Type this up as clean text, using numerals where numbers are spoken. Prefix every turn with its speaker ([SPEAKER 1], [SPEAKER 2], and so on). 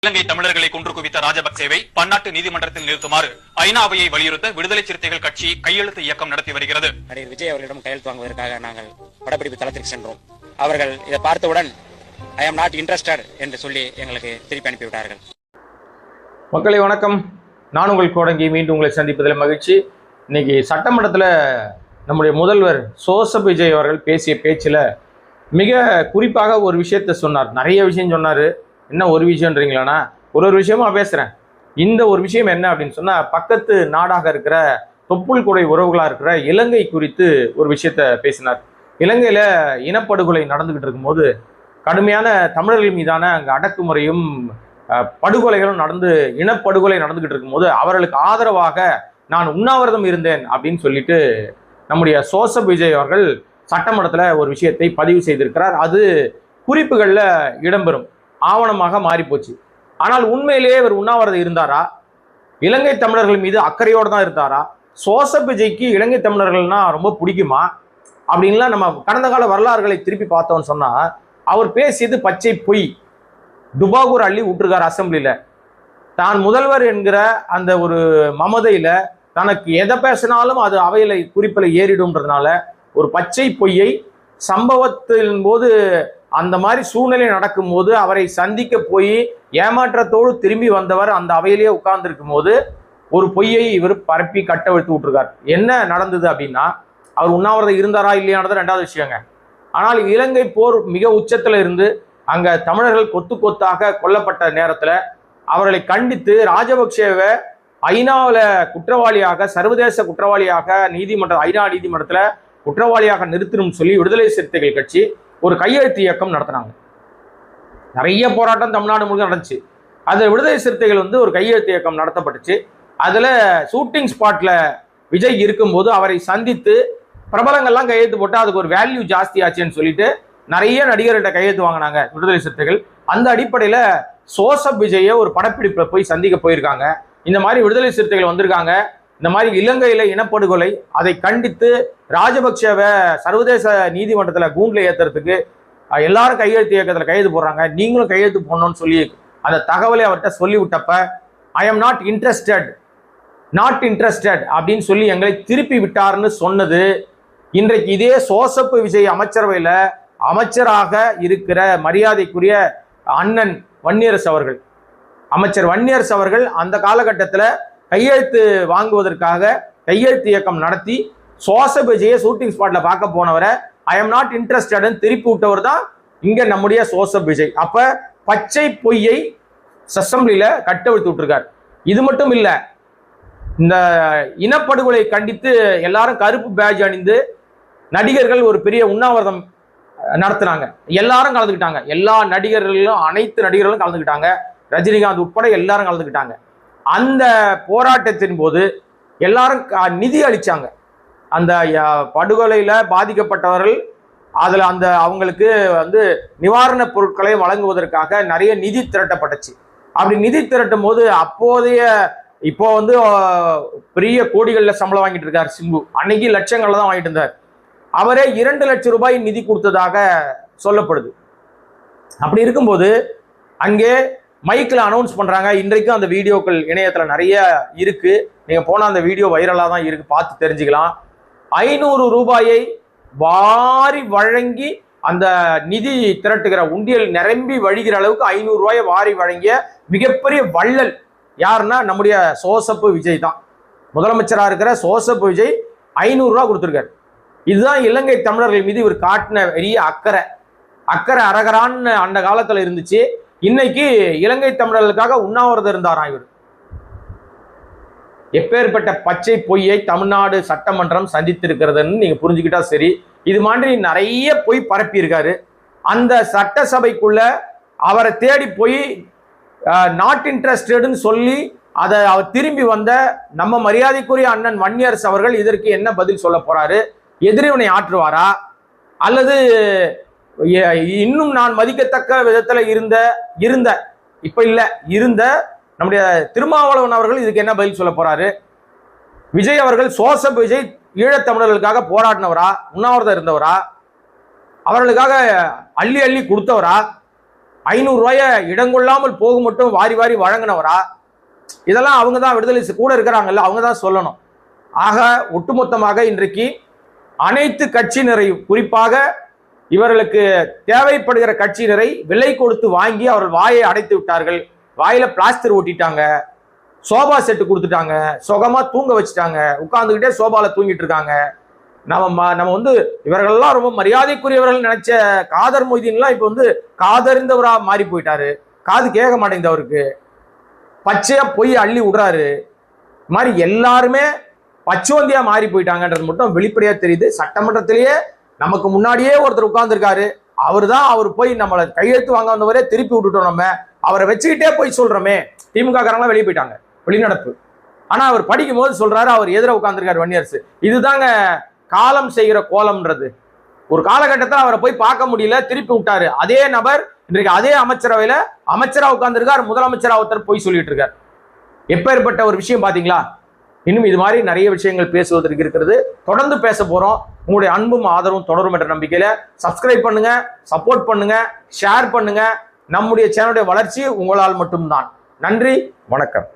[SPEAKER 1] இலங்கை தமிழர்களை கொன்று குவித்த ராஜபக்சேவை பன்னாட்டு நீதிமன்றத்தில் நிறுத்துமாறு ஐநாவையை வலியுறுத்த விடுதலை சிறுத்தைகள் கட்சி கையெழுத்து இயக்கம் நடத்தி வருகிறது.
[SPEAKER 2] நடிகர் விஜய் அவர்களிடம் கையெழுத்து வாங்குவதற்காக நாங்கள் படப்பிடிப்பு தளத்திற்கு சென்றோம். அவர்கள் இதை பார்த்தவுடன் ஐ ஆம் நாட் இன்ட்ரெஸ்டட் என்று சொல்லி எங்களுக்கு திருப்பி அனுப்பிவிட்டார்கள்.
[SPEAKER 3] மக்களை வணக்கம், நான் உங்கள் கோடங்கி மீண்டும் உங்களை சந்திப்பதில் மகிழ்ச்சி. இன்னைக்கு சட்டமன்றத்தில் நம்முடைய முதல்வர் சோசப் விஜய் அவர்கள் பேசிய பேச்சில் மிக குறிப்பாக ஒரு விஷயத்தை சொன்னார். நிறைய விஷயம் சொன்னார். என்ன ஒரு விஷயம்ன்றீங்களாண்ணா? ஒரு விஷயமா பேசுகிறேன். இந்த ஒரு விஷயம் என்ன அப்படின்னு சொன்னால், பக்கத்து நாடாக இருக்கிற தொப்புள் கொடை உறவுகளாக இருக்கிற இலங்கை குறித்து ஒரு விஷயத்த பேசினார். இலங்கையில் இனப்படுகொலை நடந்துக்கிட்டு இருக்கும்போது கடுமையான தமிழர்கள் மீதான அங்கே அடக்குமுறையும் படுகொலைகளும் இனப்படுகொலை நடந்துக்கிட்டு இருக்கும்போது அவர்களுக்கு ஆதரவாக நான் உண்ணாவிரதம் இருந்தேன் அப்படின்னு சொல்லிட்டு நம்முடைய சோசப் விஜய் அவர்கள் சட்டமன்றத்தில் ஒரு விஷயத்தை பதிவு செய்திருக்கிறார். அது குறிப்புகளில் இடம்பெறும், ஆவணமாக மாறிப்போச்சு. ஆனால் உண்மையிலேயே இவர் உண்ணாவிரதம் இருந்தாரா? இலங்கை தமிழர்கள் மீது அக்கறையோடு தான் இருந்தாரா? சோசப் விஜய்க்கு இலங்கை தமிழர்கள்னா ரொம்ப பிடிக்குமா அப்படின்லாம் நம்ம கடந்த கால வரலாறுகளை திருப்பி பார்த்தோம்னு சொன்னால், அவர் பேசியது பச்சை பொய். துபாகூர் அள்ளி விட்டுருக்கார் அசம்பிளியில். தான் முதல்வர் என்கிற அந்த ஒரு மமதையில் தனக்கு எதை பேசினாலும் அது அவையில் குறிப்பில் ஏறிடும்ன்றதுனால ஒரு பச்சை பொய்யை சம்பவத்தின் போது அந்த மாதிரி சூழ்நிலை நடக்கும்போது அவரை சந்திக்க போய் ஏமாற்றத்தோடு திரும்பி வந்தவர் அந்த அவையிலேயே உட்கார்ந்துருக்கும் போது ஒரு பொய்யை இவர் பரப்பி கட்டவிழ்த்து விட்டுருக்கார். என்ன நடந்தது அப்படின்னா, அவர் உண்ணாவிரதம் இருந்தாரா இல்லையானது ரெண்டாவது விஷயங்க. ஆனால் இலங்கை போர் மிக உச்சத்தில் இருந்து அங்கே தமிழர்கள் கொத்து கொத்தாக கொல்லப்பட்ட நேரத்தில் அவர்களை கண்டித்து ராஜபக்சேவை ஐநாவில் குற்றவாளியாக, சர்வதேச குற்றவாளியாக ஐநா நீதிமன்றத்தில் குற்றவாளியாக நிறுத்தணும்னு சொல்லி விடுதலை சிறுத்தைகள் கட்சி ஒரு கையெழுத்து இயக்கம் நடத்தினாங்க. நிறைய போராட்டம் தமிழ்நாடு முழுக்க நடந்துச்சு. அதில் விடுதலை சிறுத்தைகள் ஒரு கையெழுத்து இயக்கம் நடத்தப்பட்டுச்சு. அதில் ஷூட்டிங் ஸ்பாட்டில் விஜய் இருக்கும்போது அவரை சந்தித்து பிரபலங்கள்லாம் கையெழுத்து போட்டு அதுக்கு ஒரு வேல்யூ ஜாஸ்தி ஆச்சுன்னு சொல்லிட்டு நிறைய நடிகர்கிட்ட கையெழுத்து வாங்கினாங்க விடுதலை சிறுத்தைகள். அந்த அடிப்படையில் சோசப் விஜயை ஒரு படப்பிடிப்பில் போய் சந்திக்க போயிருக்காங்க. இந்த மாதிரி விடுதலை சிறுத்தைகள் வந்திருக்காங்க, இந்த மாதிரி இலங்கையில இனப்படுகொலை, அதை கண்டித்து ராஜபக்சேவை சர்வதேச நீதிமன்றத்தில் கூண்டில் ஏற்றுறதுக்கு எல்லாரும் கையெழுத்து இயக்கத்தில் கையெழுத்து போடுறாங்க, நீங்களும் கையெழுத்து போடணும்னு சொல்லி அந்த தகவலை அவர்கிட்ட சொல்லிவிட்டப்ப ஐ எம் நாட் இன்ட்ரெஸ்டட் அப்படின்னு சொல்லி எங்களை திருப்பி விட்டார்னு சொன்னது. இன்றைக்கு இதே சோசப் விஜய் அமைச்சரவையில் அமைச்சராக இருக்கிற மரியாதைக்குரிய அண்ணன் வன்னியரசு அவர்கள், அமைச்சர் வன்னியரசு அவர்கள் அந்த காலகட்டத்தில் கையெழுத்து வாங்குவதற்காக கையெழுத்து இயக்கம் நடத்தி சோசப் விஜயை ஷூட்டிங் ஸ்பாட்ல பார்க்க போனவரை ஐ எம் நாட் இன்ட்ரெஸ்டட்னு திருப்பி விட்டவர் தான் இங்க நம்முடைய சோசப் விஜய். அப்ப பச்சை பொய்யை அசெம்பிளியில கட்டவிழ்த்து விட்டுருக்கார். இது மட்டும் இல்ல, இந்த இனப்படுகொலை கண்டித்து எல்லாரும் கருப்பு பேட்ஜ் அணிந்து நடிகர்கள் ஒரு பெரிய உண்ணாவிரதம் நடத்தினாங்க. எல்லாரும் கலந்துக்கிட்டாங்க. எல்லா நடிகர்களும், அனைத்து நடிகர்களும் கலந்துக்கிட்டாங்க. ரஜினிகாந்த் உட்பட எல்லாரும் கலந்துக்கிட்டாங்க. அந்த போராட்டத்தின் போது எல்லாரும் நிதி அளிச்சாங்க. அந்த படுகொலையில பாதிக்கப்பட்டவர்கள் அதுல அவங்களுக்கு நிவாரணப் பொருட்களை வழங்குவதற்காக நிறைய நிதி திரட்டப்பட்டுச்சு. அப்படி நிதி திரட்டும் போது அப்போதைய இப்போ பெரிய கோடிகள்ல சம்பளம் வாங்கிட்டு இருக்காரு சிம்பு. அன்னைக்கு லட்சங்கள்ல தான் வாங்கிட்டு இருந்தார். அவரே 2 லட்சம் ரூபாய் நிதி கொடுத்ததாக சொல்லப்படுது. அப்படி இருக்கும்போது அங்கே மைக்கில் அனௌன்ஸ் பண்றாங்க. இன்றைக்கும் அந்த வீடியோக்கள் இணையத்தில் நிறைய இருக்கு. நீங்க போனா அந்த வீடியோ வைரலா தான் இருக்கு, பார்த்து தெரிஞ்சுக்கலாம். 500 ரூபாயை வாரி வழங்கி அந்த நிதி திரட்டுகிற உண்டியல் நிரம்பி வழிகிற அளவுக்கு 500 ரூபாயை வாரி வழங்கிய மிகப்பெரிய வள்ளல் யாருன்னா நம்முடைய சோசப் விஜய் தான். முதலமைச்சராக இருக்கிற சோசப் விஜய் 500 ரூபா கொடுத்துருக்காரு. இதுதான் இலங்கை தமிழர்கள் மீது இவர் காட்டின பெரிய அக்கறை அரகரான்னு அந்த காலத்துல இருந்துச்சு. இன்னைக்கு இலங்கை தமிழர்களுக்காக உண்ணாவிரதம் இருந்தாராம் இவர். எப்பேற்பட்ட பச்சை பொய்யை தமிழ்நாடு சட்டமன்றம் சந்தித்திருக்கிறதுன்னு நீங்க புரிஞ்சுக்கிட்டா சரி. இது மாதிரி நிறைய பொய் பரப்பி இருக்காரு. அந்த சட்டசபைக்குள்ள அவரை தேடி போய் நாட் இன்ட்ரெஸ்டட்னு சொல்லி அதை அவர் திரும்பி வந்த நம்ம மரியாதைக்குரிய அண்ணன் வன்னியரசு அவர்கள் இதற்கு என்ன பதில் சொல்ல போறாரு? எதிரிவினை ஆற்றுவாரா? அல்லது இன்னும் நான் மதிக்கத்தக்க விதத்துல இருந்த நம்முடைய திருமாவளவன் அவர்கள் இதுக்கு என்ன பதில் சொல்ல போறாரு? விஜய் அவர்கள், சோசப் விஜய் ஈழத்தமிழர்களுக்காக போராடினவரா? உண்ணாவிரதம் இருந்தவரா? அவர்களுக்காக அள்ளி அள்ளி கொடுத்தவரா? 500 ரூபாய இடங்கொள்ளாமல் போக மட்டும் வாரி வாரி வழங்கினவரா? இதெல்லாம் அவங்க தான் விடுதலை கூட இருக்கிறாங்கல்ல, அவங்க தான் சொல்லணும். ஆக ஒட்டுமொத்தமாக இன்றைக்கு அனைத்து கட்சியினரையும், குறிப்பாக இவர்களுக்கு தேவைப்படுகிற கட்சியினரை விலை கொடுத்து வாங்கி அவர்கள் வாயை அடைத்து விட்டார்கள். வாயில பிளாஸ்டர் ஓட்டிட்டாங்க, சோபா செட்டு கொடுத்துட்டாங்க, சுகமா தூங்க வச்சுட்டாங்க, உட்கார்ந்துகிட்டே சோபால தூங்கிட்டு இருக்காங்க. நம்ம வந்து இவர்கள்லாம் ரொம்ப மரியாதைக்குரியவர்கள் நினைச்ச காதர் மொய்தீன்லாம் இப்ப வந்து காதறிந்தவரா மாறி போயிட்டாரு. காது கேட்க மாட்டேங்குது அவருக்கு, பச்சையா பொய் அள்ளி விடுறாரு. இது மாதிரி எல்லாருமே பச்சோந்தியா மாறி போயிட்டாங்கன்றது மட்டும் வெளிப்படையா தெரியுது. சட்டமன்றத்திலேயே நமக்கு முன்னாடியே ஒருத்தர் உட்கார்ந்துருக்காரு, அவர் போய் நம்மளை கையெழுத்து வாங்க வந்தவரே திருப்பி விட்டுட்டோம். நம்ம அவரை வச்சுக்கிட்டே போய் சொல்றோமே. திமுக காரங்களாம் வெளியே போயிட்டாங்க, வெளிநடப்பு. ஆனா அவர் படிக்கும் போது சொல்றாரு அவர் எதிர உட்கார்ந்துருக்காரு வன்னியரசு. இதுதாங்க காலம் செய்கிற கோலம்ன்றது. ஒரு காலகட்டத்தில் அவரை போய் பார்க்க முடியல, திருப்பி விட்டாரு. அதே நபர் இன்றைக்கு அதே அமைச்சரவையில அமைச்சரா உட்கார்ந்துருக்கார், முதலமைச்சரா ஒருத்தர் போய் சொல்லிட்டு இருக்கார். எப்பேற்பட்ட ஒரு விஷயம் பாத்தீங்களா? இன்னும் இது மாதிரி நிறைய விஷயங்கள் பேசுவதற்கு இருக்கிறது. தொடர்ந்து பேச போறோம். உங்களுடைய அன்பும் ஆதரவும் தொடரும் என்ற நம்பிக்கையில சப்ஸ்கிரைப் பண்ணுங்க, சப்போர்ட் பண்ணுங்க, ஷேர் பண்ணுங்க. நம்முடைய சேனலுடைய வளர்ச்சி உங்களால் மட்டும்தான். நன்றி, வணக்கம்.